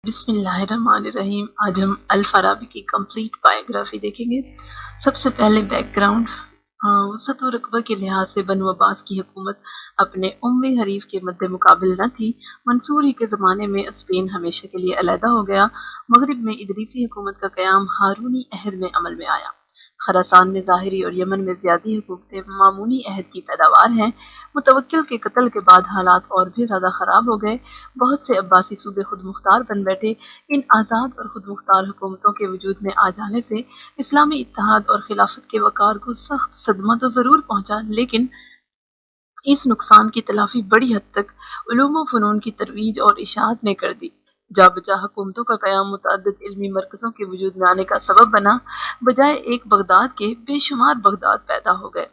بسم اللہ الرحمن الرحیم۔ آج ہم الفارابی کی کمپلیٹ بایوگرافی دیکھیں گے۔ سب سے پہلے بیک گراؤنڈ، وسعت و رقبہ کے لحاظ سے بنو عباس کی حکومت اپنے اموی حریف کے مد مقابل نہ تھی۔ منصور ہی کے زمانے میں اسپین ہمیشہ کے لیے علیحدہ ہو گیا۔ مغرب میں ادریسی حکومت کا قیام ہارونی عہد میں عمل میں آیا۔ خراسان میں ظاہری اور یمن میں زیادی حکومتیں مامونی عہد کی پیداوار ہیں۔ متوکل کے قتل کے بعد حالات اور بھی زیادہ خراب ہو گئے۔ بہت سے عباسی صوبے خود مختار بن بیٹھے۔ ان آزاد اور خود مختار حکومتوں کے وجود میں آ جانے سے اسلامی اتحاد اور خلافت کے وقار کو سخت صدمہ تو ضرور پہنچا، لیکن اس نقصان کی تلافی بڑی حد تک علوم و فنون کی ترویج اور اشاعت نے کر دی۔ جا بجا حکومتوں کا قیام متعدد علمی مرکزوں کے وجود میں آنے کا سبب بنا۔ بجائے ایک بغداد کے بے شمار بغداد پیدا ہو گئے۔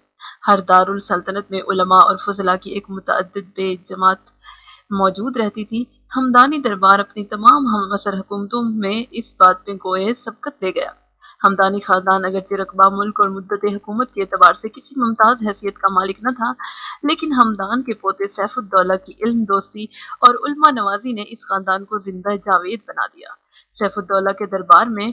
ہر دارالسلطنت میں علماء اور فضلاء کی ایک متعدد بے جماعت موجود رہتی تھی۔ ہمدانی دربار اپنی تمام ہم عصر حکومتوں میں اس بات میں گوئے سبقت لے گیا۔ ہمدانی خاندان اگرچہ رقبہ، ملک اور مدت حکومت کے اعتبار سے کسی ممتاز حیثیت کا مالک نہ تھا، لیکن ہمدان کے پوتے سیف الدولہ کی علم دوستی اور علماء نوازی نے اس خاندان کو زندہ جاوید بنا دیا۔ سیف الدولہ کے دربار میں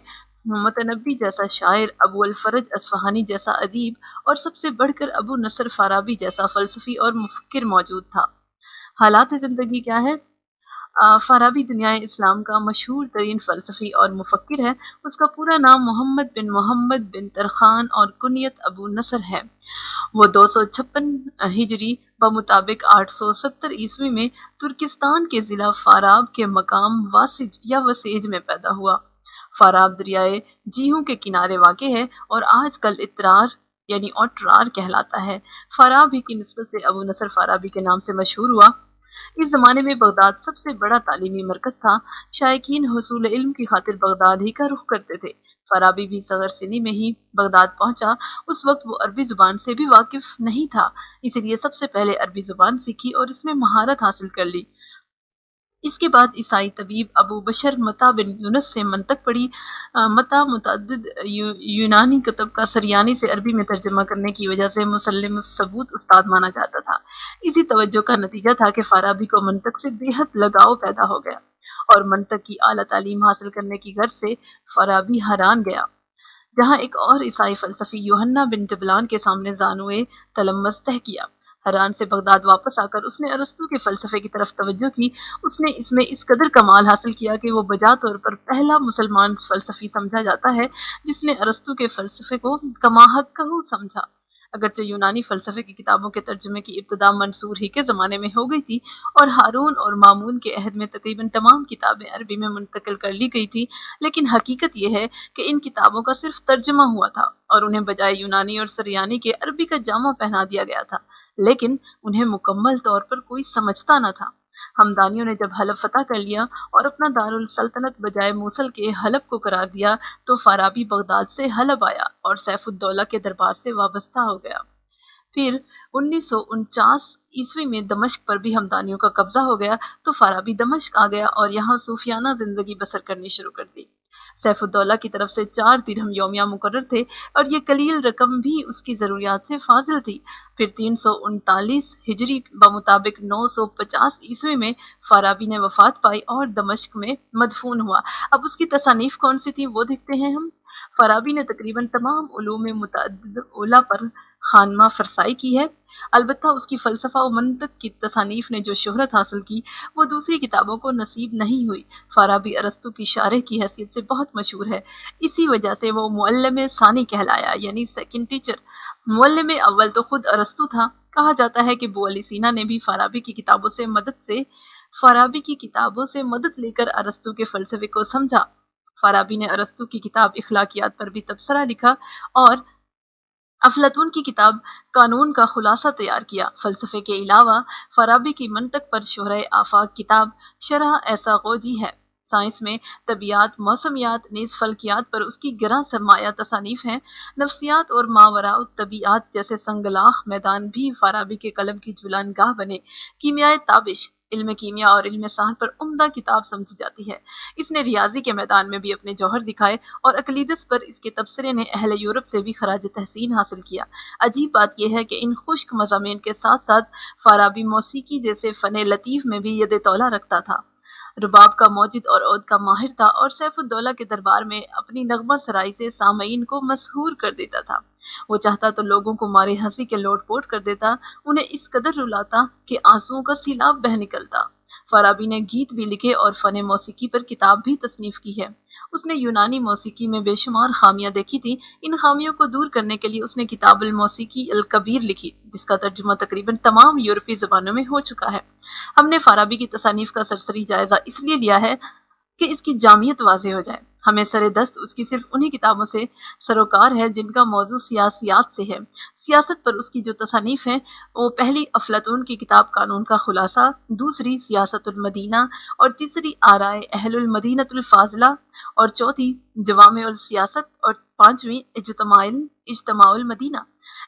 متنبی جیسا شاعر، ابو الفرج اصفہانی جیسا ادیب اور سب سے بڑھ کر ابو نصر فارابی جیسا فلسفی اور مفکر موجود تھا۔ حالات زندگی کیا ہے؟ فارابی دنیائے اسلام کا مشہور ترین فلسفی اور مفکر ہے۔ اس کا پورا نام محمد بن ترخان اور کنیت ابو نصر ہے۔ وہ 256 ہجری بمطابق 870 عیسوی میں ترکستان کے ضلع فاراب کے مقام واسج یا وسیج میں پیدا ہوا۔ فاراب دریائے جیہوں کے کنارے واقع ہے اور آج کل اترار یعنی اوٹرار کہلاتا ہے۔ فاراب ہی کی نسبت سے ابو نصر فارابی کے نام سے مشہور ہوا۔ اس زمانے میں بغداد سب سے بڑا تعلیمی مرکز تھا۔ شائقین حصول علم کی خاطر بغداد ہی کا رخ کرتے تھے۔ فارابی بھی صغر سنی میں ہی بغداد پہنچا۔ اس وقت وہ عربی زبان سے بھی واقف نہیں تھا، اسی لیے سب سے پہلے عربی زبان سیکھی اور اس میں مہارت حاصل کر لی۔ اس کے بعد عیسائی طبیب ابو بشر متا بن یونس سے منطق پڑھی۔ متا متعدد یونانی کتب کا سریانی سے عربی میں ترجمہ کرنے کی وجہ سے مسلم الثبوت استاد مانا جاتا تھا۔ اسی توجہ کا نتیجہ تھا کہ فارابی کو منطق سے بے حد لگاؤ پیدا ہو گیا اور منطق کی اعلیٰ تعلیم حاصل کرنے کی غرض سے فارابی حران گیا، جہاں ایک اور عیسائی فلسفی یوحنا بن جبلان کے سامنے زانوئے تلمذ طے کیا۔ حران سے بغداد واپس آ کر اس نے ارسطو کے فلسفے کی طرف توجہ کی۔ اس نے اس میں اس قدر کمال حاصل کیا کہ وہ بجا طور پر پہلا مسلمان فلسفی سمجھا جاتا ہے جس نے ارسطو کے فلسفے کو کما حقہ سمجھا۔ اگرچہ یونانی فلسفے کی کتابوں کے ترجمے کی ابتدا منصور ہی کے زمانے میں ہو گئی تھی اور ہارون اور مامون کے عہد میں تقریباً تمام کتابیں عربی میں منتقل کر لی گئی تھی، لیکن حقیقت یہ ہے کہ ان کتابوں کا صرف ترجمہ ہوا تھا اور انہیں بجائے یونانی اور سریانی کے عربی کا جامہ پہنا دیا گیا تھا، لیکن انہیں مکمل طور پر کوئی سمجھتا نہ تھا۔ ہمدانیوں نے جب حلب فتح کر لیا اور اپنا دارالسلطنت بجائے موصل کے حلب کو قرار دیا تو فارابی بغداد سے حلب آیا اور سیف الدولہ کے دربار سے وابستہ ہو گیا۔ پھر 1949 عیسوی میں دمشق پر بھی ہمدانیوں کا قبضہ ہو گیا تو فارابی دمشق آ گیا اور یہاں صوفیانہ زندگی بسر کرنی شروع کر دی۔ سیف الدولہ کی طرف سے 4 درہم یومیہ مقرر تھے اور یہ قلیل رقم بھی اس کی ضروریات سے فاضل تھی۔ پھر 339 ہجری بمطابق 950 عیسوی میں فارابی نے وفات پائی اور دمشق میں مدفون ہوا۔ اب اس کی تصانیف کون سی تھی وہ دیکھتے ہیں ہم۔ فارابی نے تقریباً تمام علوم متعددہ پر خانمہ فرسائی کی ہے، البتہ اس کی فلسفہ و منطق کی تصانیف نے جو شہرت حاصل کی وہ دوسری کتابوں کو نصیب نہیں ہوئی۔ فارابی ارسطو کی شارح کی حیثیت سے بہت مشہور ہے، اسی وجہ سے وہ معلم ثانی کہلایا، یعنی سیکنڈ ٹیچر۔ معلم اول تو خود ارسطو تھا۔ کہا جاتا ہے کہ ابو علی سینا نے بھی فارابی کی کتابوں سے مدد لے کر ارسطو کے فلسفے کو سمجھا۔ فارابی نے ارسطو کی کتاب اخلاقیات پر بھی تبصرہ لکھا اور افلاطون کی کتاب قانون کا خلاصہ تیار کیا۔ فلسفے کے علاوہ فارابی کی منطق پر شرح آفاق کتاب شرح ایسا غوجی ہے۔ سائنس میں طبیعیات، موسمیات نیز فلکیات پر اس کی گراں سرمایہ تصانیف ہیں۔ نفسیات اور ماوراء الطبیعیات جیسے سنگلاخ میدان بھی فارابی کے قلم کی جولان گاہ بنے۔ کیمیائے تابش علم کیمیا اور علم سحر پر عمدہ کتاب سمجھی جاتی ہے۔ اس نے ریاضی کے میدان میں بھی اپنے جوہر دکھائے اور اقلیدس پر اس کے تبصرے نے اہل یورپ سے بھی خراج تحسین حاصل کیا۔ عجیب بات یہ ہے کہ ان خشک مضامین کے ساتھ ساتھ فارابی موسیقی جیسے فن لطیف میں بھی ید طولا رکھتا تھا۔ رباب کا موجد اور عود کا ماہر تھا اور سیف الدولہ کے دربار میں اپنی نغمہ سرائی سے سامعین کو مسحور کر دیتا تھا۔ وہ چاہتا تو لوگوں کو مارے ہنسی کے لوٹ پوٹ کر دیتا، انہیں اس قدر رلاتا کہ آنسوؤں کا سیلاب بہہ نکلتا۔ فارابی نے گیت بھی لکھے اور فن موسیقی پر کتاب بھی تصنیف کی ہے۔ اس نے یونانی موسیقی میں بے شمار خامیاں دیکھی تھی، ان خامیوں کو دور کرنے کے لیے اس نے کتاب الموسیقی الکبیر لکھی، جس کا ترجمہ تقریباً تمام یورپی زبانوں میں ہو چکا ہے۔ ہم نے فارابی کی تصانیف کا سرسری جائزہ اس لیے لیا ہے کہ اس کی جامعیت واضح ہو جائے۔ ہمیں سر دست اس کی صرف انہی کتابوں سے سروکار ہے جن کا موضوع سیاسیات سے ہے۔ سیاست پر اس کی جو تصانیف ہیں وہ پہلی افلاطون کی کتاب قانون کا خلاصہ، دوسری سیاست المدینہ، اور تیسری آرائے اہل المدینۃ الفاضلہ، اور چوتھی جوامع السیاست، اور پانچویں اجتماع المدینہ۔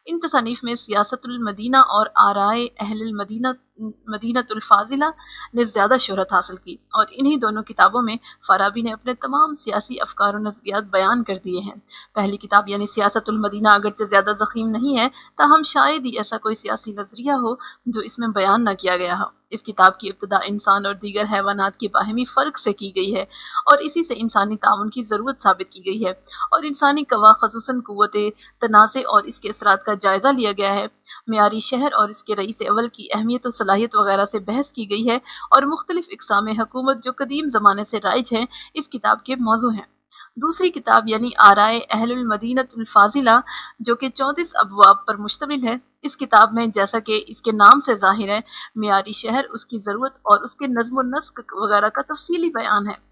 ان تصانیف میں سیاست المدینہ اور آرائے اہل مدینۃ الفاضلہ نے زیادہ شہرت حاصل کی، اور انہی دونوں کتابوں میں فارابی نے اپنے تمام سیاسی افکار و نظریات بیان کر دیے ہیں۔ پہلی کتاب یعنی سیاست المدینہ اگرچہ زیادہ ضخیم نہیں ہے، تاہم شاید ہی ایسا کوئی سیاسی نظریہ ہو جو اس میں بیان نہ کیا گیا ہو۔ اس کتاب کی ابتدا انسان اور دیگر حیوانات کے باہمی فرق سے کی گئی ہے، اور اسی سے انسانی تعاون کی ضرورت ثابت کی گئی ہے، اور انسانی قوا خصوصاً قوت تنازع اور اس کے اثرات کا جائزہ لیا گیا ہے۔ معیاری شہر اور اس کے رئیس اول کی اہمیت و صلاحیت وغیرہ سے بحث کی گئی ہے، اور مختلف اقسام حکومت جو قدیم زمانے سے رائج ہیں اس کتاب کے موضوع ہیں۔ دوسری کتاب یعنی آرائے اہل المدینۃ الفاضلہ جو کہ 34 ابواب پر مشتمل ہے، اس کتاب میں جیسا کہ اس کے نام سے ظاہر ہے معیاری شہر، اس کی ضرورت اور اس کے نظم و نسق وغیرہ کا تفصیلی بیان ہے۔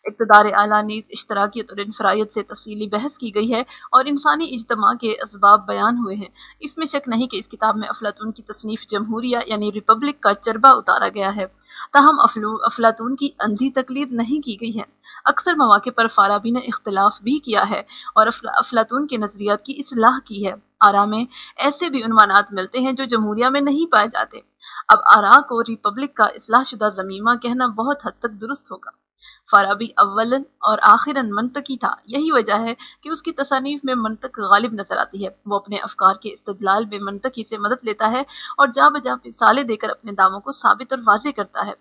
اقتدار اعلیٰ نیز اشتراکیت اور انفرادیت سے تفصیلی بحث کی گئی ہے، اور انسانی اجتماع کے اسباب بیان ہوئے ہیں۔ اس میں شک نہیں کہ اس کتاب میں افلاطون کی تصنیف جمہوریہ یعنی ریپبلک کا چربہ اتارا گیا ہے، تاہم افلاطون کی اندھی تقلید نہیں کی گئی ہے۔ اکثر مواقع پر فارابی نے اختلاف بھی کیا ہے اور افلاطون کے نظریات کی اصلاح کی ہے۔ آراء میں ایسے بھی عنوانات ملتے ہیں جو جمہوریہ میں نہیں پائے جاتے۔ اب آراء کو ریپبلک کا اصلاح شدہ ضمیمہ کہنا بہت حد تک درست ہوگا۔ فارابی اولاً اور آخراً منطقی تھا، یہی وجہ ہے کہ اس کی تصانیف میں منطق غالب نظر آتی ہے۔ وہ اپنے افکار کے استدلال میں منطقی سے مدد لیتا ہے اور جا بجا مثالیں دے کر اپنے دعووں کو ثابت اور واضح کرتا ہے۔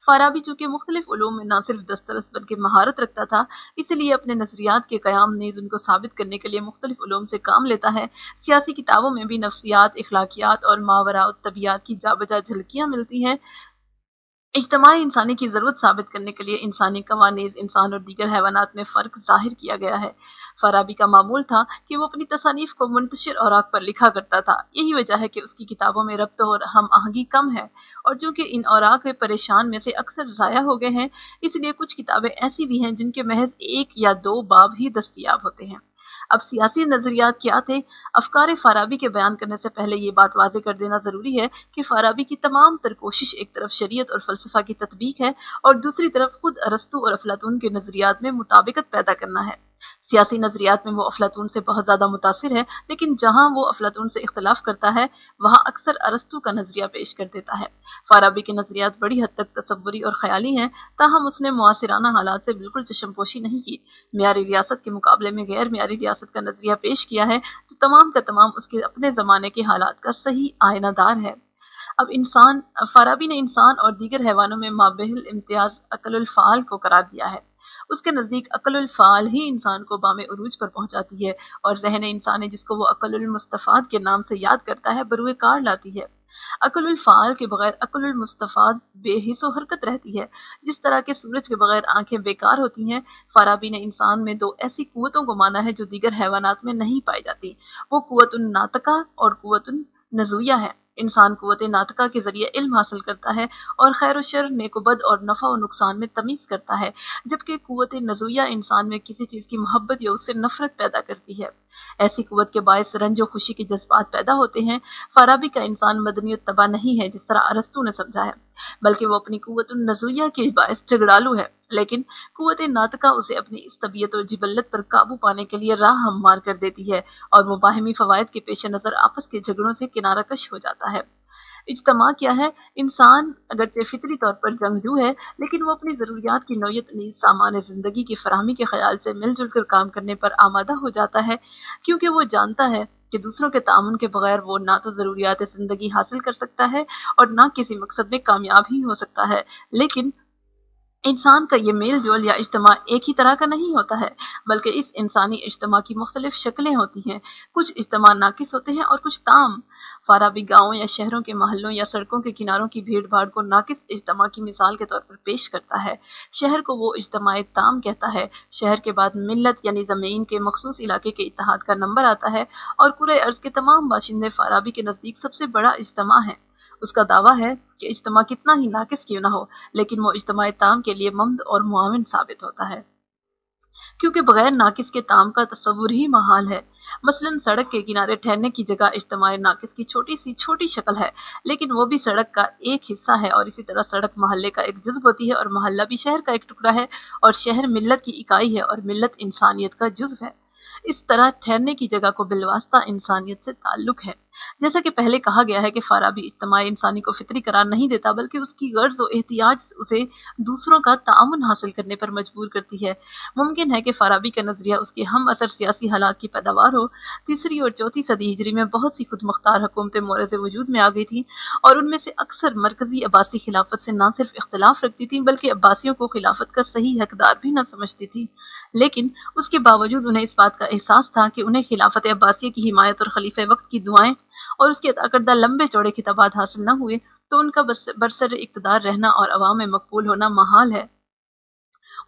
فارابی چونکہ مختلف علوم میں نہ صرف دسترس بلکہ مہارت رکھتا تھا، اس لیے اپنے نظریات کے قیام نیز ان کو ثابت کرنے کے لیے مختلف علوم سے کام لیتا ہے۔ سیاسی کتابوں میں بھی نفسیات، اخلاقیات اور ماوراء الطبیعیات کی جا بجا جھلکیاں ملتی ہیں۔ اجتماعی انسانی کی ضرورت ثابت کرنے کے لیے انسانی قوانین انسان اور دیگر حیوانات میں فرق ظاہر کیا گیا ہے۔ فارابی کا معمول تھا کہ وہ اپنی تصانیف کو منتشر اوراق پر لکھا کرتا تھا، یہی وجہ ہے کہ اس کی کتابوں میں ربط اور ہم آہنگی کم ہے، اور چونکہ ان اوراق پریشان میں سے اکثر ضائع ہو گئے ہیں، اس لیے کچھ کتابیں ایسی بھی ہیں جن کے محض 1 یا 2 باب ہی دستیاب ہوتے ہیں۔ اب سیاسی نظریات کیا تھے؟ افکار فارابی کے بیان کرنے سے پہلے یہ بات واضح کر دینا ضروری ہے کہ فارابی کی تمام تر کوشش ایک طرف شریعت اور فلسفہ کی تطبیق ہے، اور دوسری طرف خود ارسطو اور افلاطون کے نظریات میں مطابقت پیدا کرنا ہے۔ سیاسی نظریات میں وہ افلاطون سے بہت زیادہ متاثر ہے، لیکن جہاں وہ افلاطون سے اختلاف کرتا ہے وہاں اکثر ارسطو کا نظریہ پیش کر دیتا ہے۔ فارابی کے نظریات بڑی حد تک تصوری اور خیالی ہیں، تاہم اس نے معاصرانہ حالات سے بالکل چشم پوشی نہیں کی۔ معیاری ریاست کے مقابلے میں غیر معیاری ریاست کا نظریہ پیش کیا ہے جو تمام کا تمام اس کے اپنے زمانے کے حالات کا صحیح آئینہ دار ہے۔ اب فارابی نے انسان اور دیگر حیوانوں میں مابہل امتیاز عقل الفعال کو قرار دیا ہے۔ اس کے نزدیک عقل الفعال ہی انسان کو بام عروج پر پہنچاتی ہے، اور ذہن انسانی جس کو وہ عقل المستفاد کے نام سے یاد کرتا ہے بروئے کار لاتی ہے۔ عقل الفعال کے بغیر عقل المستفاد بے حس و حرکت رہتی ہے، جس طرح کہ سورج کے بغیر آنکھیں بیکار ہوتی ہیں۔ فارابی نے انسان میں 2 ایسی قوتوں کو مانا ہے جو دیگر حیوانات میں نہیں پائی جاتی، وہ قوت الناطقہ اور قوت النزویہ ہے۔ انسان قوت ناطقہ کے ذریعے علم حاصل کرتا ہے اور خیر و شر، نیک و بد اور نفع و نقصان میں تمیز کرتا ہے، جبکہ قوت نزویہ انسان میں کسی چیز کی محبت یا اس سے نفرت پیدا کرتی ہے۔ ایسی قوت کے باعث رنج و خوشی کے جذبات پیدا ہوتے ہیں۔ فارابی کا انسان مدنی الطبع نہیں ہے جس طرح ارسطو نے سمجھا ہے، بلکہ وہ اپنی قوت النزویہ کے باعث جھگڑالو ہے، لیکن قوت ناطقہ اسے اپنی اس طبیعت و جبلت پر قابو پانے کے لیے راہ ہموار کر دیتی ہے، اور وہ باہمی فوائد کے پیش نظر آپس کے جھگڑوں سے کنارہ کش ہو جاتا ہے۔ اجتماع کیا ہے؟ انسان اگرچہ فطری طور پر جنگجو ہے، لیکن وہ اپنی ضروریات کی نوعیت نیز سامان زندگی کی فراہمی کے خیال سے مل جل کر کام کرنے پر آمادہ ہو جاتا ہے، کیونکہ وہ جانتا ہے کہ دوسروں کے تعاون کے بغیر وہ نہ تو ضروریات زندگی حاصل کر سکتا ہے اور نہ کسی مقصد میں کامیاب ہی ہو سکتا ہے۔ لیکن انسان کا یہ میل جول یا اجتماع ایک ہی طرح کا نہیں ہوتا ہے، بلکہ اس انسانی اجتماع کی مختلف شکلیں ہوتی ہیں۔ کچھ اجتماع ناقص ہوتے ہیں اور کچھ تام۔ فارابی گاؤں یا شہروں کے محلوں یا سڑکوں کے کناروں کی بھیڑ بھاڑ کو ناقص اجتماع کی مثال کے طور پر پیش کرتا ہے۔ شہر کو وہ اجتماع تام کہتا ہے۔ شہر کے بعد ملت یعنی زمین کے مخصوص علاقے کے اتحاد کا نمبر آتا ہے، اور کرۂ ارض کے تمام باشندے فارابی کے نزدیک سب سے بڑا اجتماع ہیں۔ اس کا دعویٰ ہے کہ اجتماع کتنا ہی ناقص کیوں نہ ہو، لیکن وہ اجتماع تام کے لیے ممد اور معاون ثابت ہوتا ہے، کیونکہ بغیر ناقص کے تام کا تصور ہی محال ہے۔ مثلاً سڑک کے کنارے ٹھہرنے کی جگہ اجتماع ناقص کی چھوٹی شکل ہے، لیکن وہ بھی سڑک کا ایک حصہ ہے، اور اسی طرح سڑک محلے کا ایک جزو ہوتی ہے، اور محلہ بھی شہر کا ایک ٹکڑا ہے، اور شہر ملت کی اکائی ہے، اور ملت انسانیت کا جزو ہے۔ اس طرح ٹھہرنے کی جگہ کو بالواسطہ انسانیت سے تعلق ہے۔ جیسا کہ پہلے کہا گیا ہے کہ فارابی اجتماع انسانی کو فطری قرار نہیں دیتا، بلکہ اس کی غرض و احتیاج اسے دوسروں کا تعاون حاصل کرنے پر مجبور کرتی ہے۔ ممکن ہے کہ فارابی کا نظریہ اس کے ہم عصر سیاسی حالات کی پیداوار ہو۔ تیسری اور چوتھی صدی ہجری میں بہت سی خود مختار حکومتیں مورز وجود میں آ گئی تھیں، اور ان میں سے اکثر مرکزی عباسی خلافت سے نہ صرف اختلاف رکھتی تھیں، بلکہ عباسیوں کو خلافت کا صحیح حقدار بھی نہ سمجھتی تھیں۔ لیکن اس کے باوجود انہیں اس بات کا احساس تھا کہ انہیں خلافت عباسیہ کی حمایت اور خلیفہ وقت کی دعائیں اور اس کے عطا کردہ لمبے چوڑے خطابات حاصل نہ ہوئے تو ان کا برسر اقتدار رہنا اور عوام میں مقبول ہونا محال ہے۔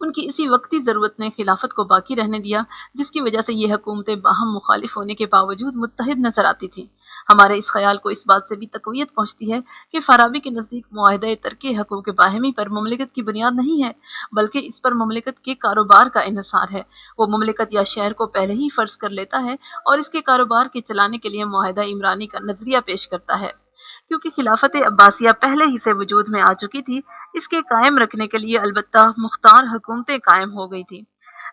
ان کی اسی وقتی ضرورت نے خلافت کو باقی رہنے دیا، جس کی وجہ سے یہ حکومتیں باہم مخالف ہونے کے باوجود متحد نظر آتی تھیں۔ ہمارے اس خیال کو اس بات سے بھی تقویت پہنچتی ہے کہ فارابی کے نزدیک معاہدہ ترک حقوق باہمی پر مملکت کی بنیاد نہیں ہے، بلکہ اس پر مملکت کے کاروبار کا انحصار ہے۔ وہ مملکت یا شہر کو پہلے ہی فرض کر لیتا ہے اور اس کے کاروبار کے چلانے کے لیے معاہدہ عمرانی کا نظریہ پیش کرتا ہے۔ کیونکہ خلافت عباسیہ پہلے ہی سے وجود میں آ چکی تھی، اس کے قائم رکھنے کے لیے البتہ مختار حکومتیں قائم ہو گئی تھیں۔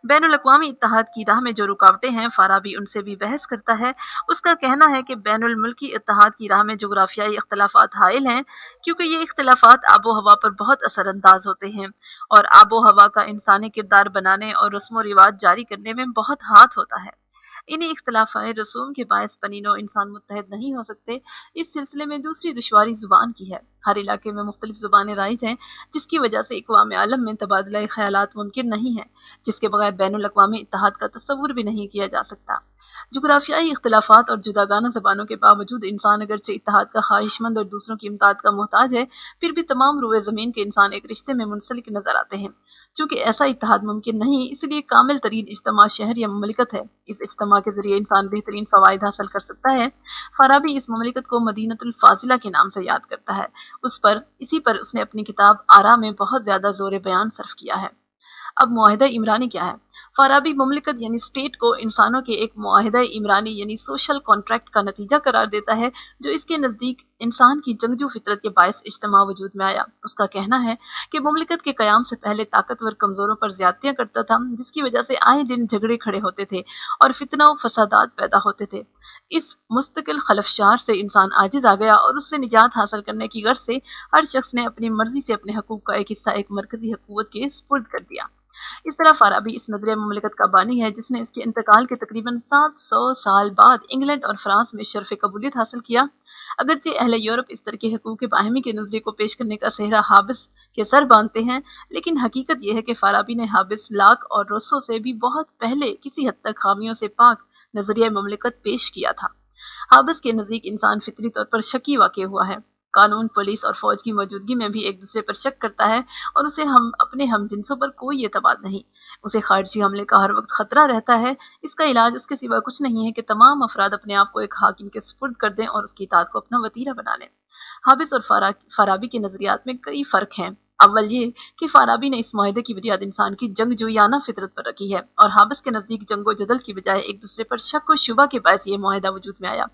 بین الاقوامی اتحاد کی راہ میں جو رکاوٹیں ہیں، فارابی ان سے بھی بحث کرتا ہے۔ اس کا کہنا ہے کہ بین الملکی اتحاد کی راہ میں جغرافیائی اختلافات حائل ہیں، کیونکہ یہ اختلافات آب و ہوا پر بہت اثر انداز ہوتے ہیں، اور آب و ہوا کا انسانی کردار بنانے اور رسم و رواج جاری کرنے میں بہت ہاتھ ہوتا ہے۔ انہی اختلافات رسوم کے باعث بنی نوع انسان متحد نہیں ہو سکتے۔ اس سلسلے میں دوسری دشواری زبان کی ہے۔ ہر علاقے میں مختلف زبانیں رائج ہیں، جس کی وجہ سے اقوام عالم میں تبادلہ خیالات ممکن نہیں ہے، جس کے بغیر بین الاقوامی اتحاد کا تصور بھی نہیں کیا جا سکتا۔ جغرافیائی اختلافات اور جداگانہ زبانوں کے باوجود انسان اگرچہ اتحاد کا خواہش مند اور دوسروں کی امداد کا محتاج ہے، پھر بھی تمام روئے زمین کے انسان ایک رشتے میں منسلک نظر آتے ہیں۔ چونکہ ایسا اتحاد ممکن نہیں، اس لیے کامل ترین اجتماع شہر یا مملکت ہے۔ اس اجتماع کے ذریعے انسان بہترین فوائد حاصل کر سکتا ہے۔ فارابی اس مملکت کو مدینۃ الفاضلہ کے نام سے یاد کرتا ہے۔ اسی پر اس نے اپنی کتاب آراء میں بہت زیادہ زور بیان صرف کیا ہے۔ اب معاہدہ عمرانی کیا ہے؟ فارابی مملکت یعنی اسٹیٹ کو انسانوں کے ایک معاہدہ عمرانی یعنی سوشل کانٹریکٹ کا نتیجہ قرار دیتا ہے، جو اس کے نزدیک انسان کی جنگجو فطرت کے باعث اجتماع وجود میں آیا۔ اس کا کہنا ہے کہ مملکت کے قیام سے پہلے طاقتور کمزوروں پر زیادتیاں کرتا تھا، جس کی وجہ سے آئے دن جھگڑے کھڑے ہوتے تھے اور فتنہ و فسادات پیدا ہوتے تھے۔ اس مستقل خلفشار سے انسان عاجز آ گیا، اور اس سے نجات حاصل کرنے کی غرض سے ہر شخص نے اپنی مرضی سے اپنے حقوق کا ایک حصہ ایک مرکزی حکومت کے سپرد کر دیا۔ اس طرح فارابی اس نظریہ مملکت کا بانی ہے جس نے اس کے انتقال کے تقریباً 700 سال بعد انگلینڈ اور فرانس میں شرف قبولیت حاصل کیا۔ اگرچہ اہل یورپ اس طرح کے حقوق باہمی کے نظریے کو پیش کرنے کا صحرا حابس کے سر باندھتے ہیں، لیکن حقیقت یہ ہے کہ فارابی نے حابس، لاک اور روسو سے بھی بہت پہلے کسی حد تک خامیوں سے پاک نظریہ مملکت پیش کیا تھا۔ حابس کے نزدیک انسان فطری طور پر شکی واقع ہوا ہے۔ قانون، پولیس اور فوج کی موجودگی میں بھی ایک دوسرے پر شک کرتا ہے، اور اسے اپنے ہم جنسوں پر کوئی اعتماد نہیں۔ اسے خارجی حملے کا ہر وقت خطرہ رہتا ہے۔ اس کا علاج اس کے سوا کچھ نہیں ہے کہ تمام افراد اپنے آپ کو ایک حاکم کے سپرد کر دیں اور اس کی اطاعت کو اپنا وتیرہ بنا لیں۔ حابس اور فارابی کے نظریات میں کئی فرق ہیں۔ اول یہ کہ فارابی نے اس معاہدے کی بنیاد انسان کی جنگجویانہ فطرت پر رکھی ہے، اور حابس کے نزدیک جنگ و جدل کی بجائے ایک دوسرے پر شک و شبہ کے باعث یہ معاہدہ وجود میں آیا۔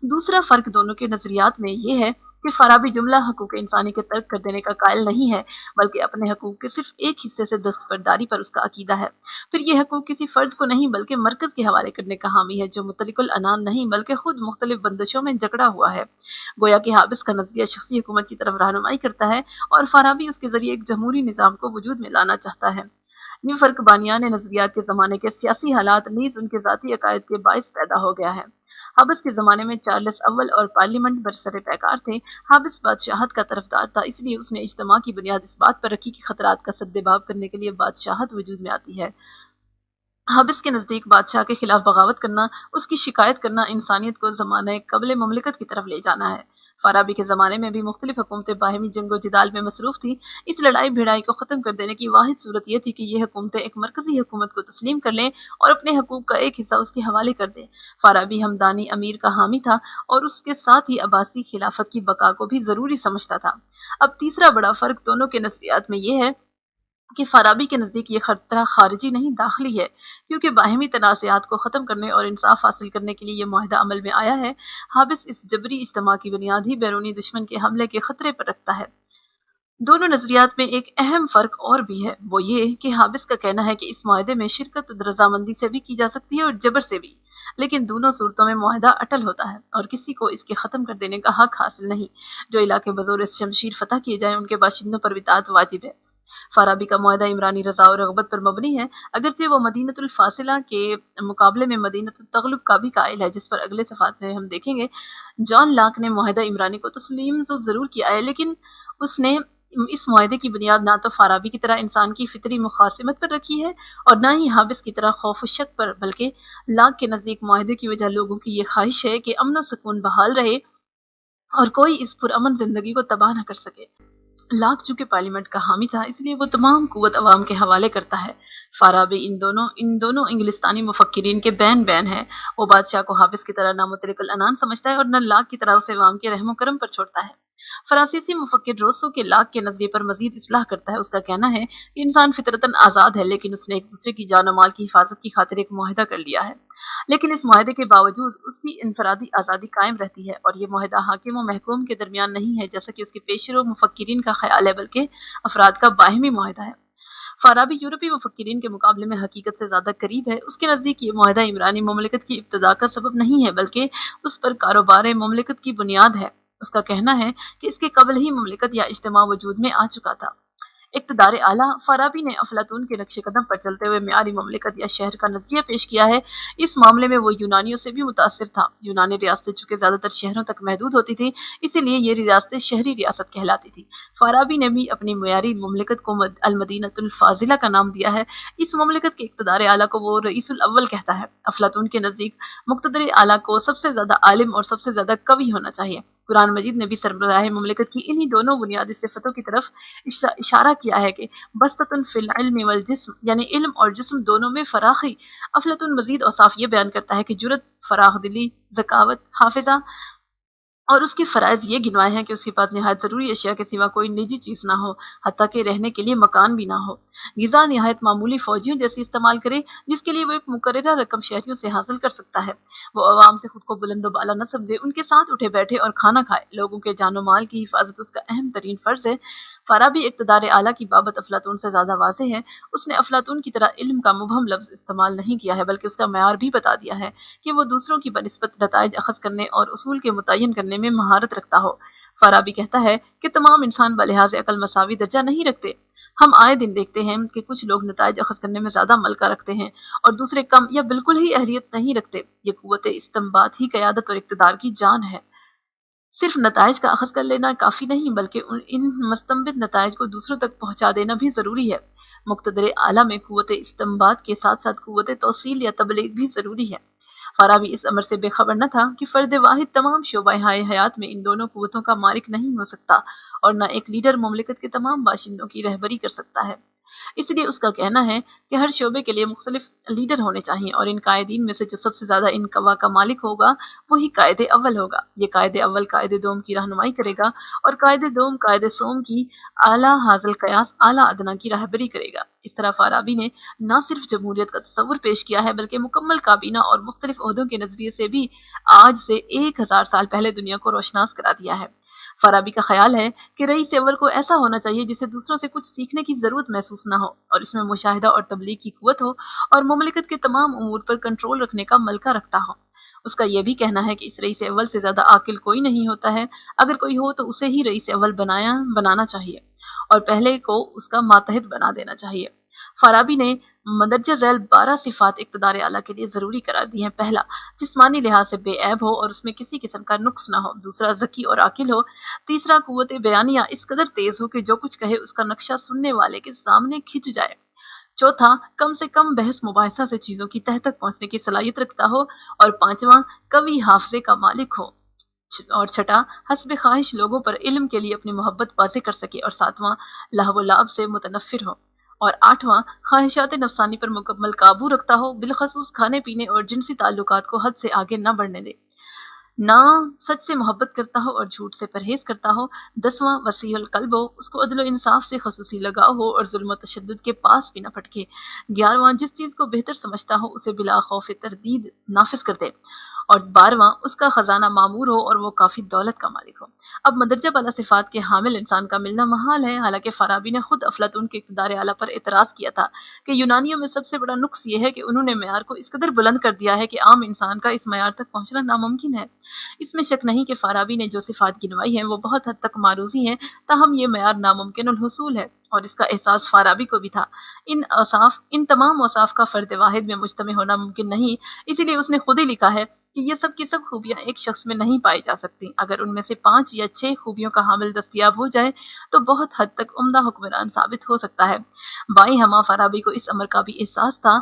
دوسرا فرق دونوں کے نظریات میں یہ ہے کہ فارابی جملہ حقوق انسانی کے ترک کر دینے کا قائل نہیں ہے، بلکہ اپنے حقوق کے صرف ایک حصے سے دستبرداری پر اس کا عقیدہ ہے۔ پھر یہ حقوق کسی فرد کو نہیں بلکہ مرکز کے حوالے کرنے کا حامی ہے، جو مطلق العنان نہیں بلکہ خود مختلف بندشوں میں جکڑا ہوا ہے۔ گویا کہ حابس کا نظریہ شخصی حکومت کی طرف رہنمائی کرتا ہے، اور فارابی اس کے ذریعے ایک جمہوری نظام کو وجود میں لانا چاہتا ہے۔ یہ فرق بانیان نظریات کے زمانے کے سیاسی حالات نیز ان کے ذاتی عقائد کے باعث پیدا ہو گیا ہے۔ हाबिस के ज़माने में चार्ल्स अव्वल और पार्लियामेंट बरसरे पैकार थे। हाबिस बादशाहत का तरफदार था, इसलिए उसने इज्तिमा की बुनियाद इस बात पर रखी कि खतरात का सद्देबाब करने के लिए बादशाहत वजूद में आती है। हाबिस के नज़दीक बादशाह के खिलाफ बगावत करना, उसकी शिकायत करना इंसानियत को ज़माने कबल ममलिकत की तरफ ले जाना है। फाराबी के ज़माने में भी मुख्तलिफ हुकूमतें बाहमी जंगो जिदाल में मसरूफ़ थीं। इस लड़ाई भिड़ाई को ख़त्म कर देने की वाहिद सूरत यह थी कि ये हुकूमतें एक मरकज़ी हुकूमत को तस्लीम कर लें और अपने हकूक़ का एक हिस्सा उसके हवाले कर दें। फाराबी हमदानी अमीर का हामी था और उसके साथ ही अब्बासी खिलाफत की बका को भी ज़रूरी समझता था। अब तीसरा बड़ा फ़र्क दोनों के नज़रियात में यह है कि फाराबी के नज़दीक ये खतरा खारिजी नहीं दाखिली है, क्योंकि बाहमी तनाज़ात को ख़त्म करने और इंसाफ हासिल करने के लिए ये माहिदा अमल में आया है। हाबिस इस जबरी इज्तिमा की बुनियाद ही बैरूनी दुश्मन के हमले के खतरे पर रखता है। दोनों नज़रियात में एक अहम फ़र्क और भी है, वो ये कि हाबिस का कहना है कि इस माहिदे में शिरकत रजामंदी से भी की जा सकती है और जबर से भी, लेकिन दोनों सूरतों में माहिदा अटल होता है और किसी को इसके ख़त्म कर देने का हक हासिल नहीं। जो इलाके बज़ोर शमशीर फतह किए जाएँ उनके बाशिंदों पर इताअत वाजिब है। फाराबी का मुआहदा इमरानी रज़ा और रग़बत पर मबनी है, अगरचे वो मदीनतुल फासिला के मुकाबले में मदीनतुल तग़ल्लुब का भी कायल है, जिस पर अगले सफ़ात में हम देखेंगे। जॉन लाक ने मुआहदा इमरानी को तस्लीम तो ज़रूर किया है, लेकिन उसने इस मुआहदे की बुनियाद ना तो फाराबी की तरह इंसान की फितरी मुखासिमत पर रखी है और ना ही हाबिस की तरह खौफ शक पर, बल्कि लाक के नज़दीक मुआहदे की वजह लोगों की ये ख्वाहिश है कि अमन सुकून बहाल रहे और कोई इस पुरअमन ज़िंदगी को तबाह न कर सके। लाक चूंकि पार्लियामेंट का हामी था, इसलिए वो तमाम कुव्वत अवाम के हवाले करता है। फाराबी इन दोनों इंग्लिस्तानी मुफक्किरीन के बैन है। वो बादशाह को हाबिस की तरह ना मुतलकुल अनान समझता है और न लाक की तरह उसे अवाम के रहमो करम पर छोड़ता है। फ्रांसीसी मुफक्किर रोसो के लाक के नज़रिए पर मजीद इस्लाह करता है। उसका कहना है कि इंसान फितरतन आज़ाद है, लेकिन उसने एक दूसरे की जान और माल की हिफाजत की खातिर एक मुआहदा कर लिया है। लेकिन इस मुआहदे के बावजूद उसकी इनफरादी आज़ादी कायम रहती है और ये मुआहदा हाकिम व महकूम के दरमियान नहीं है, जैसा कि उसके पेशरो मुफक्किरीन का ख्याल है, बल्कि अफराद का बाहमी मुआहदा है। फाराबी यूरोपीय मुफक्किरीन के मुकाबले में हकीकत से ज़्यादा करीब है। उसके नज़दीक ये मुआहदा इमरानी ममलिकत की इब्तदा का सबब नहीं है, बल्कि उस पर कारोबार ममलिकत की बुनियाद है। उसका कहना है कि इसके कबल ही ममलिकत या इज्तिमा वजूद में आ चुका था। इक़्तिदार आला फाराबी ने अफलातून के नक्शे कदम पर चलते हुए मियारी ममलिकत या शहर का नज़रिया पेश किया है। इस मामले में वो यूनानियों से भी मुतासिर था। यूनानी रियासतें चूँकि ज़्यादातर शहरों तक महदूद होती थी, इसीलिए ये रियासतें शहरी रियासत कहलाती थी। फाराबी ने भी अपनी मियारी ममलिकत को अलमदीनतुल फाजिला का नाम दिया है। इस ममलिकत के इक़्तिदार आला को वो रईसुल अव्वल कहता है। अफलातून के नज़दीक मुक़्तदर आला को सबसे ज़्यादा आलिम और सबसे ज़्यादा कवि होना चाहिए। कुरान मजीद ने भी सरबराह ममलिकत की इन्हीं दोनों बुनियादी सिफ़तों की तरफ इशारा किया है कि बस्ततुन फिल इल्मि वल जिस्म, यानी इल्म और जिस्म दोनों में फराखी। अफलातून मजीद औसाफ ये बयान करता है कि जुरत, फराख दिली, ज़कावत, हाफिज़ा और उसके फ़राइज़ ये गिनवाए हैं कि उसके पास निहायत ज़रूरी अशिया के सिवा कोई निजी चीज़ ना हो, हत्ता कि रहने के लिए मकान भी ना हो। ग़िज़ा निहायत मामूली फ़ौजियों जैसी इस्तेमाल करे, जिसके लिए वो एक मुकर्ररा रकम शहरियों से हासिल कर सकता है। वो अवाम से खुद को बुलंद बाला न समझे, उनके साथ उठे बैठे और खाना खाए। लोगों के जानो माल की हिफाजत उसका अहम तरीन फ़र्ज़ है। फाराबी इक़्तिदार आला की बाबत अफलातून से ज़्यादा वाज़ेह है। उसने अफलातून की तरह इल्म का मुबहम लफ्ज़ इस्तेमाल नहीं किया है, बल्कि उसका मयार भी बता दिया है कि वो दूसरों की बनिस्बत नताइज अख़ज़ करने और उसूल के मुतय्यन करने में महारत रखता हो। फाराबी कहता है कि तमाम इंसान बलिहाज़ अक़ल मसावी दर्जा नहीं रखते। हम आए दिन देखते हैं कि कुछ लोग नताइज अख़ज़ करने में ज़्यादा मलका रखते हैं और दूसरे कम या बिल्कुल ही अहलियत नहीं रखते। ये क़ुव्वत इस्तिंबात ही क़यादत और इक़्तिदार की जान है। सिर्फ नताइज का अख़ज़ कर लेना काफ़ी नहीं, बल्कि इन मुस्तंबित नताइज को दूसरों तक पहुँचा देना भी ज़रूरी है। मुक़्तदर आला में क़ुव्वत इस्तिंबात के साथ साथ क़ुव्वत तौसील या तबलीग भी ज़रूरी है। फाराबी इस अमर से बेखबर न था कि फ़र्द वाहिद तमाम शोबाए हयात में इन दोनों क़ुव्वतों का मालिक नहीं हो सकता और न एक लीडर ममलिकत के तमाम बाशिंदों की रहबरी कर सकता है। इसलिए उसका कहना है कि हर शोबे के लिए मुख्तलिफ लीडर होने चाहिए और इन कायदीन में से जो सबसे ज़्यादा इन कवा का मालिक होगा वही कायदे अव्वल होगा। ये कायदे अव्वल कायदे दोम की रहनुमाई करेगा और कायदे दोम कायदे सोम की आला हाज़िल कयास आला अदना की रहबरी करेगा। इस तरह फाराबी ने न सिर्फ जमहूरियत का तस्वुर पेश किया है, बल्कि मुकम्मल काबीना और मुख्तलिफ ओहदों के नज़रिए से भी आज से 1000 साल पहले दुनिया को रोशनास करा दिया है। फाराबी का ख्याल है कि रईस अव्वल को ऐसा होना चाहिए जिसे दूसरों से कुछ सीखने की ज़रूरत महसूस ना हो और इसमें मुशाहिदा और तबलीग की कुव्वत हो और ममलिकत के तमाम उमूर पर कंट्रोल रखने का मलका रखता हो। उसका यह भी कहना है कि इस रईस अव्वल से ज़्यादा आकिल कोई नहीं होता है। अगर कोई हो तो उसे ही रईस अव्वल बनाना चाहिए और पहले को उसका मातहत बना देना चाहिए। फाराबी ने मदरजा झैल 12 सिफात इक़्तिदार आला के लिए ज़रूरी करार दी हैं। पहला, जिस्मानी लिहाज से बेऐब हो और उसमें किसी किस्म का नुक्स ना हो। दूसरा, ज़की और आकिल हो। तीसरा, क़ुव्वत बयानिया इस कदर तेज़ हो कि जो कुछ कहे उसका नक्शा सुनने वाले के सामने खिंच जाए। चौथा, कम से कम बहस मुबाहिसा से चीज़ों की तह तक पहुँचने की सलाहियत रखता हो। और पाँचवां, कवी हाफ़िज़े का मालिक हो। और छठा, हस्ब ख्वाहिश लोगों पर इल्म के लिए अपनी मोहब्बत वाज़ेह कर सके। और सातवां, लहव व लाभ से मुतनफ़िर हो। और आठवां, ख्वाहिशात नफ़सानी पर मुकम्मल काबू रखता हो, बिलख़सूस खाने पीने और जिनसी ताल्लुकात को हद से आगे न बढ़ने दे। ना सच से मोहब्बत करता हो और झूठ से परहेज़ करता हो। 10वां, वसीउल क़ल्ब हो, उसको अदल व इंसाफ़ से ख़ुसूसी लगाव हो और ज़ुल्म व तशद्दुद के पास भी न फटके। 11वां, जिस चीज़ को बेहतर समझता हो उसे बिला खौफ़ तरदीद नाफ़िज़ कर दे। और 12वां, उसका ख़जाना मामूर हो और वो काफ़ी दौलत का मालिक हो। अब मदरजा बाला सिफ़ात के हामिल इंसान का मिलना महाल है। हालांकि फ़ाराबी ने खुद अफ़लातून के इक़्तिदार आला पर एतराज़ किया था कि यूनानियों में सबसे बड़ा नुक्स ये है कि उन्होंने मेयार को इस कदर बुलंद कर दिया है कि आम इंसान का इस मेयार तक पहुँचना नामुमकिन है। इसमें शक नहीं कि फ़ाराबी ने जो सिफ़ात गिनवाई हैं वो बहुत हद तक मारूज़ी हैं, ताहम ये मेयार नामुमकिनुल हुसूल है और इसका एहसास फ़ाराबी को भी था। इन तमाम औसाफ़ का फ़र्द वाहिद में मुज्तमे होना मुमकिन नहीं, इसीलिए उसने खुद ही लिखा है कि ये सब की सब खूबियाँ एक शख्स में नहीं पाई जा सकती। अगर उनमें से 5 या 6 खूबियों का हामिल दस्तयाब हो जाए तो बहुत हद तक उम्दा हुक्मरान साबित हो सकता है। बाई हमा फ़ाराबी को इस अमर का भी एहसास था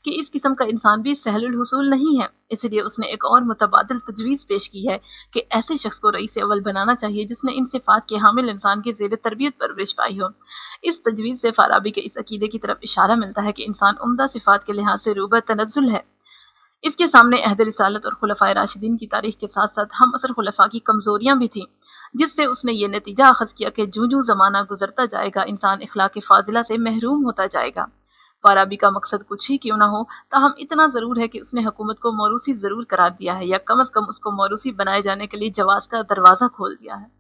कि इस किस्म का इंसान भी सहलुल हुसूल नहीं है, इसलिए उसने एक और मुतबादिल तजवीज़ पेश की है कि ऐसे शख्स को रईस अव्वल बनाना चाहिए जिसने इन सिफ़ात के हामिल इंसान के ज़ेर तरबियत परवरिश पाई हो। इस तजवीज़ से फ़ाराबी के इस अकीदे की तरफ इशारा मिलता है कि इंसान उम्दा सिफ़ात के लिहाज से रूबा तनज़्ज़ुल है। इसके सामने अहद रिसालत और खुलफ़ाए राशिदीन की तारीख के साथ साथ हम असर खुलफ़ा की कमज़ोरियाँ भी थीं, जिससे उसने ये नतीजा अख़ज़ किया कि जूं-जूं ज़माना गुज़रता जाएगा इंसान इख़्लाक़ फ़ाज़िला से महरूम होता जाएगा। फ़ाराबी का मकसद कुछ ही क्यों ना हो, ताहम इतना ज़रूर है कि उसने हुकूमत को मौरूसी ज़रूर करार दिया है या कम अज़ कम उसको मौरूसी बनाए जाने के लिए जवाज़ का दरवाज़ा खोल दिया है।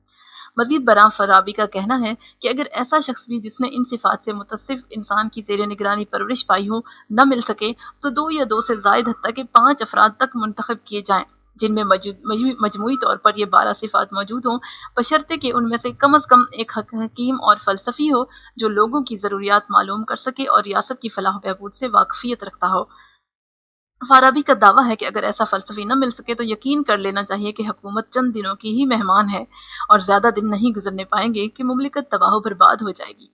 मज़ीद बरां फ़ाराबी का कहना है कि अगर ऐसा शख्स भी जिसने इन सिफ़ात से मुतसिफ़ इंसान की ज़ेर निगरानी परवरिश पाई हो न मिल सके तो 2 या 2 से ज़ायद हत्ता के 5 अफ़राद तक मुंतखब किए जाएँ जिनमें मजमूई तौर पर ये 12 सिफ़ात मौजूद हों, बशर्ते कि उनमें से कम अज़ कम एक हकीम और फ़लसफ़ी हो जो लोगों की ज़रूरियात मालूम कर सके और रियासत की फ़लाह बहबूद से वाक़फ़ियत रखता हो। फ़ाराबी का दावा है कि अगर ऐसा फ़लसफ़ी न मिल सके तो यकीन कर लेना चाहिए कि हुकूमत चंद दिनों की ही मेहमान है और ज़्यादा दिन नहीं गुजरने पाएंगे कि मुमलिकत तबाह बर्बाद हो जाएगी।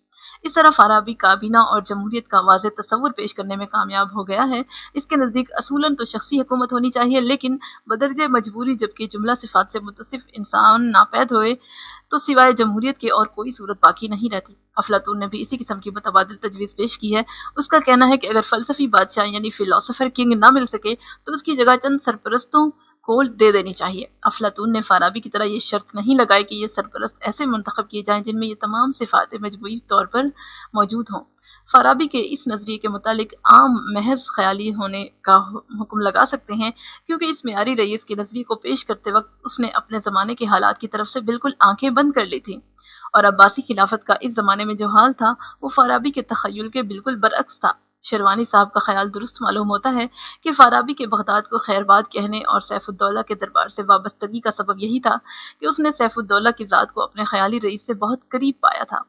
इस तरह फ़ाराबी काबीना और जमहूरियत का वाज़ेह तस्वुर पेश करने में कामयाब हो गया है। इसके नज़दीक असूलन तो शख्सी हुकूमत होनी चाहिए, लेकिन बदरजे मजबूरी जबकि जुमला सिफ़ात से मुतसिफ़ इंसान नापैद होए तो सिवाय जमहूरियत के और कोई सूरत बाकी नहीं रहती। अफलातून ने भी इसी किस्म की मुतबादिल तजवीज़ पेश की है। उसका कहना है कि अगर फ़लसफ़ी बादशाह यानी फ़िलासफ़र किंग ना मिल सके तो उसकी जगह चंद सरपरस्तों को दे देनी चाहिए। अफलातून ने फ़ाराबी की तरह ये शर्त नहीं लगाई कि ये सरपरस्त ऐसे मुंतखब किए जाएँ जिनमें ये तमाम सिफ़ातें मजमूई तौर पर मौजूद हों। फ़ाराबी के इस नज़रिए के मुतालिक आम महज ख़याली होने का हुक्म लगा सकते हैं, क्योंकि इस मियारी रईस के नज़रिए को पेश करते वक्त उसने अपने ज़माने के हालात की तरफ से बिल्कुल आंखें बंद कर ली थीं और अब्बासी खिलाफत का इस ज़माने में जो हाल था वो फ़ाराबी के तख़य्युल के बिल्कुल बरअक्स था। शेरवानी साहब का ख्याल दुरुस्त मालूम होता है कि फ़ाराबी के बगदाद को खैरबाद कहने और सैफुद्दौला के दरबार से वाबस्तगी का सबब यही था कि उसने सैफुद्दौला की ज़ात को अपने ख़याली रईस से बहुत करीब पाया था।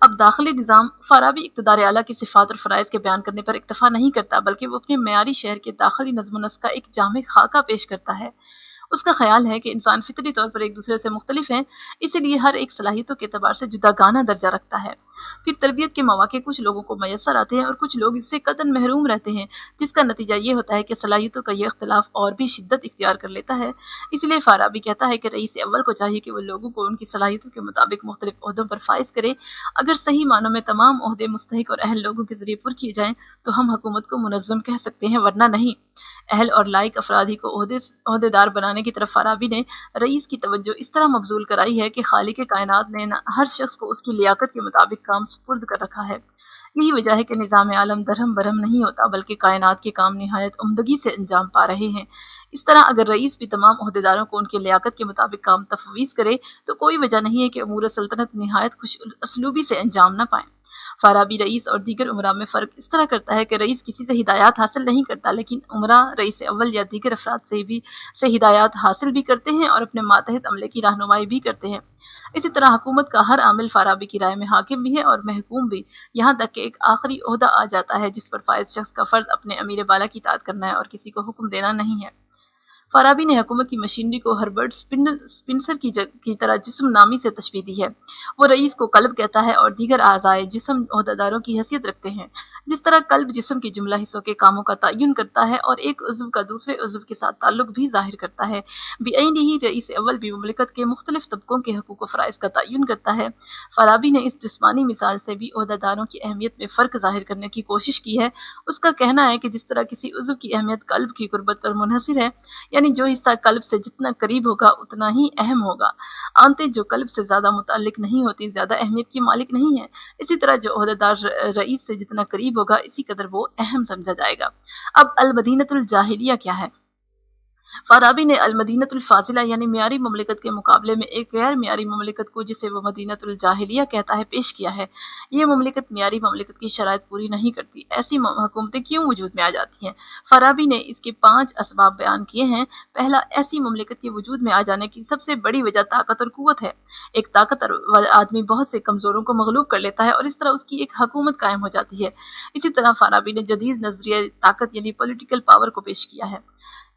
अब दाखिली निज़ाम फ़ाराबी इक़्तिदार आला की सिफ़ात और फ़राइज़ के बयान करने पर इक्तफ़ा नहीं करता, बल्कि वो अपने मयारी शहर के दाखिली नज़्म व नस्क़ का एक जामे खाका पेश करता है। उसका ख़याल है कि इंसान फ़ितरी तौर पर एक दूसरे से मुख्तलिफ हैं, इसीलिए हर एक सलाहियतों के एतबार से जुदागाना दर्जा रखता है। फिर तरबियत के मौक़े कुछ लोगों को मयस्सर आते हैं और कुछ लोग इससे कतई महरूम रहते हैं, जिसका नतीजा ये होता है कि सलाहियतों का यह इख्तिलाफ़ और भी शिद्दत इख्तियार कर लेता है। इसलिए फ़ाराबी कहता है कि रईस अव्वल को चाहिए कि वो लोगों को उनकी सलाहियतों के मुताबिक मुख्तलिफ ओहदों पर फ़ाइज़ करे। अगर सही मानों में तमाम ओहदे मुस्तहिक़ और अहल लोगों के ज़रिए पुर किए जाएँ तो हम हुकूमत को मुनज़्ज़म कह सकते हैं, वरना नहीं। अहल और लायक अफराद ही को ओहदेदार बनाने की तरफ फ़ाराबी ने रईस की तवज्जो इस तरह मबज़ूल कराई है कि खालिक कायनात ने हर शख्स को उसकी लियाकत के मुताबिक काम सुपुर्द कर रखा है। यही वजह है कि निज़ाम आलम दरहम बरहम नहीं होता, बल्कि कायनात के काम निहायत उम्दगी से अंजाम पा रहे हैं। इस तरह अगर रईस भी तमाम ओहदेदारों को उनके लियाकत के मुताबिक काम तफवीज़ करे तो कोई वजह नहीं है कि अमूर सल्तनत निहायत खुश असलूबी से अंजाम न पाएँ। फ़ाराबी रईस और दीगर उमरा में फ़र्क इस तरह करता है कि रईस किसी से हिदायत हासिल नहीं करता, लेकिन उमरा रईस अव्वल या दीगर अफराद से हिदायत हासिल भी करते हैं और अपने मातहत अमले की रहनुमाई भी करते हैं। इसी तरह हुकूमत का हर आमिल फाराबी की राय में हाकिम भी है और महकूम भी, यहाँ तक कि एक आखिरी ओहदा आ जाता है जिस पर फाइज शख्स का फर्ज अपने अमीर बाला की इताअत करना है और किसी को हुक्म देना नहीं है। फाराबी ने हुकूमत की मशीनरी को हर्बर्ट स्पिंसर की तरह जिस्म नामी से तशबीह दी है। वो रईस को कल्ब कहता है और दीगर आज़ाए जिस्म ओहदेदारों की हैसियत रखते हैं। जिस तरह कल्ब जिस्म के जुमला हिस्सों के कामों का तयन करता है और एक उज़्व का दूसरे उज़्व के साथ ताल्लुक भी ज़ाहिर करता है, बेअइनिही रईस अव्वल भी मुमलिकत के मुख्तलिफ तबकों के हकूक़ व फ़राइज़ का तयन करता है। फाराबी ने इस जिस्मानी मिसाल से भी ओहदेदारों की अहमियत में फ़र्क ज़ाहिर करने की कोशिश की है। उसका कहना है कि जिस तरह किसी उज़्व की अहमियत कल्ब की गुर्बत पर मुनहसिर है, यानी जो हिस्सा कल्ब से जितना करीब होगा उतना ही अहम होगा। आंतें जो कल्ब से ज़्यादा मुताल्लिक नहीं होती ज़्यादा अहमियत की मालिक नहीं है। इसी तरह जो ओहदेदार रईस से जितना करीब होगा इसी कदर वो अहम समझा जाएगा। अब अल मदीनतुल जाहिलिया क्या है? फाराबी ने अल मदीनतुल फाजिला यानी मियारी ममलिकत के मुकाबले में एक गैर मियारी ममलिकत को, जिसे वो मदीनतुल जाहिलिया कहता है, पेश किया है। ये ममलिकत मियारी ममलिकत की शराइत पूरी नहीं करती। ऐसी हुकूमतें क्यों वजूद में आ जाती हैं? फाराबी ने इसके 5 असबाब बयान किए हैं। पहला, ऐसी ममलिकत के वजूद में आ जाने की सबसे बड़ी वजह ताकत और कुव्वत है। एक ताकतवर आदमी बहुत से कमज़ोरों को मगलूब कर लेता है और इस तरह उसकी एक हुकूमत कायम हो जाती है। इसी तरह फाराबी ने जदीद नजरिया ताकत यानी पॉलिटिकल पावर को पेश किया है।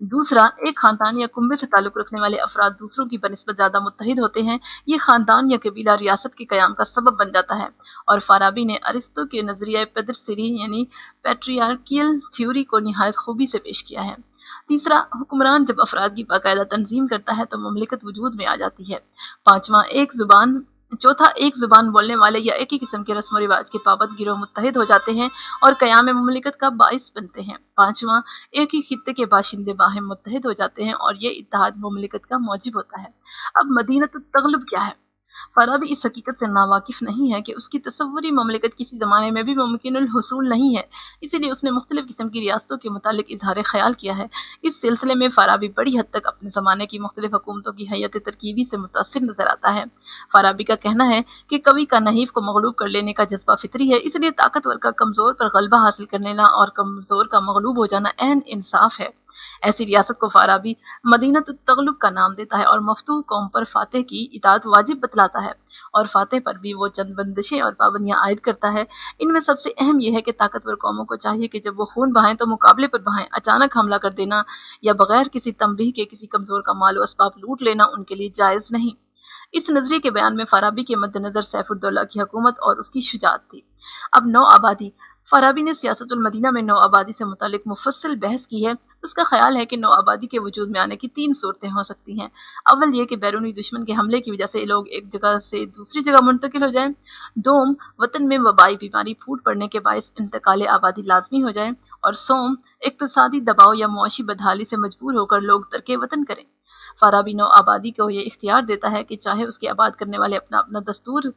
दूसरा, एक खानदान या कुंबे से ताल्लुक़ रखने वाले अफराद दूसरों की बनिस्बत ज़्यादा मुत्तहिद होते हैं। ये खानदान या कबीला रियासत के क़याम का सबब बन जाता है। और फाराबी ने अरिस्तो के नज़रिया पेदरसिरी यानी पैट्रियार्कियल थ्योरी को निहायत खूबी से पेश किया है। तीसरा, हुक्मरान जब अफराद की बाकायदा तंजीम करता है तो ममलिकत वजूद में आ जाती है। चौथा, एक ज़ुबान बोलने वाले या एक ही किस्म के रस्म व रिवाज के पाबंद गिरोह मुत्तहिद हो जाते हैं और क़याम ममलिकत का बाइस बनते हैं। पाँचवां, एक ही खित्ते के बाशिंदे बाहिम मुत्तहिद हो जाते हैं और ये इत्तेहाद ममलिकत का मौजिब होता है। अब मदीनतुत तग़लिब क्या है? फाराबी इस हकीकत से नावाकिफ़ नहीं है कि उसकी तसव्वुरी ममलिकत किसी ज़माने में भी मुमकिनुल हुसूल नहीं है, इसीलिए उसने मुख्तलिफ़ किस्म की रियासतों के मुतालिक इज़हार ख़याल किया है। इस सिलसिले में फाराबी बड़ी हद तक अपने ज़माने की मुख्तलिफ़ हुकूमतों की हैयत तरकीबी से मुतासिर नज़र आता है। फाराबी का कहना है कि कवि का नहीफ़ को मग़लूब कर लेने का जज्बा फ़ितरी है, इसलिए ताकतवर का कमज़ोर पर ग़लबा हासिल कर लेना और कमज़ोर का मग़लूब हो जाना ऐन इंसाफ़ है। ऐसी रियासत को फाराबी मदीनतुत तग़लिब का नाम देता है और मफ्तूह कौम पर फातेह की इताअत वाजिब बतलाता है और फातेह पर भी वो चंद बंदिशें और पाबंदियां आयद करता है। इनमें सबसे अहम यह है कि ताकतवर कौमों को चाहिए कि जब वो खून बहाएं तो मुकाबले पर बहाएं। अचानक हमला कर देना या बगैर किसी तंबीह के किसी कमज़ोर का माल व असबाब लूट लेना उनके लिए जायज़ नहीं। इस नजरिए के बयान में फाराबी के मद्देनज़र सैफुद्दौला की हुकूमत और उसकी शुजाअत थी। अब नौ आबादी। फाराबी ने सियासतुल मदीना में नौ आबादी से मुतालिक मुफस्सिल बहस की है। उसका ख्याल है कि नौ आबादी के वजूद में आने की 3 सूरतें हो सकती हैं। अव्वल ये कि बैरूनी दुश्मन के हमले की वजह से लोग एक जगह से दूसरी जगह मुंतकिल हो जाएं। दोम, वतन में वबाई बीमारी फूट पड़ने के बायस इंतकाल आबादी लाजमी हो जाए। और सोम, इक्तसादी दबाव या मुआशी बदहाली से मजबूर होकर लोग तर्के वतन करें। फाराबी नौ आबादी को ये इख्तियार देता है कि चाहे उसके आबाद करने वाले अपना अपना दस्तूर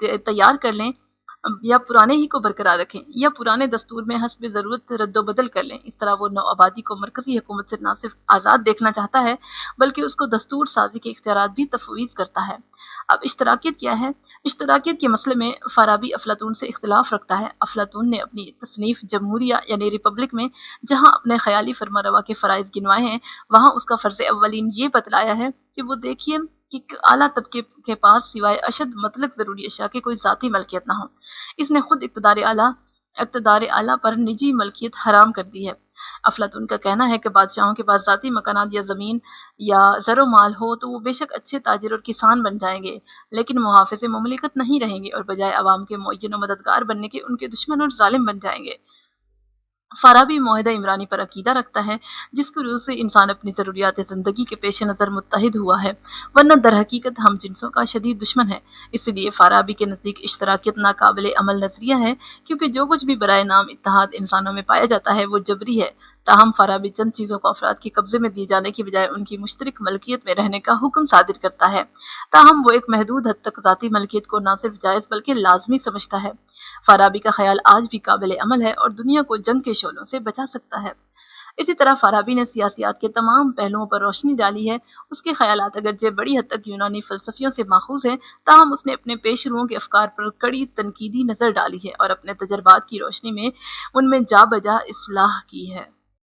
तैयार कर लें या पुराने ही को बरकरार रखें या पुराने दस्तूर में हस्ब ज़रूरत रद्दो-बदल कर लें। इस तरह वो नौ आबादी को मरकज़ी हुकूमत से न सिर्फ आज़ाद देखना चाहता है बल्कि उसको दस्तूर साजी के इख्तियारात भी तफवीज़ करता है। अब इश्तराकियत क्या है? इश्तराकियत के मसले में फाराबी अफलातून से इख्तिलाफ रखता है। अफलातून ने अपनी तसनीफ़ जमहूरिया यानी रिपब्लिक में जहाँ अपने ख़याली फरमारवा के फ़राइज़ गिनवाए हैं, वहाँ उसका फ़र्ज़ अव्वलीन ये बतलाया है कि वो देखिए कि आला तबके के पास सिवाय अशद मतलब ज़रूरी अशिया की कोई ज़ाती मलकियत ना हो। इसने खुद इक़्तिदार आला पर निजी मलकियत हराम कर दी है। अफलातून का कहना है कि बादशाहों के पास ज़ाती मकानात या ज़मीन या ज़रो माल हो तो वो बेशक अच्छे ताजिर और किसान बन जाएंगे, लेकिन मुहाफ़िज़ ममलिकत नहीं रहेंगे और बजाय अवाम के मुअय्यन व मददगार बनने के उनके दुश्मन और ज़ालिम बन जाएंगे। फाराबी मुआहिदा इमरानी पर अकीदा रखता है जिसकी रूह से इंसान अपनी ज़रूरियात ज़िंदगी के पेश नज़र मुत्तहिद हुआ है, वरना दर हकीकत हम जिनसों का शदीद दुश्मन है। इसलिए फाराबी के नज़दीक इश्तराकियत नाकाबिले अमल नज़रिया है, क्योंकि जो कुछ भी बराए नाम इत्तेहाद इंसानों में पाया जाता है वो जबरी है। ताहम फाराबी चंद चीज़ों को अफराद के कब्ज़े में दिए जाने की बजाय उनकी मुश्तरक मलकियत में रहने का हुक्म सादिर करता है। ताहम वो एक महदूद हद तक ज़ाती मलकियत को न सिर्फ जायज़ बल्कि लाजमी समझता है। फाराबी का ख्याल आज भी काबिल अमल है और दुनिया को जंग के शोलों से बचा सकता है। इसी तरह फाराबी ने सियासियात के तमाम पहलुओं पर रोशनी डाली है। उसके ख्यालात अगरचे बड़ी हद तक यूनानी फ़लसफ़ियों से माखूज़ हैं, ताहम उसने अपने पेशरुओं के अफ़कार पर कड़ी तनकीदी नज़र डाली है और अपने तजर्बात की रोशनी में उनमें जा बजा इस्लाह की है।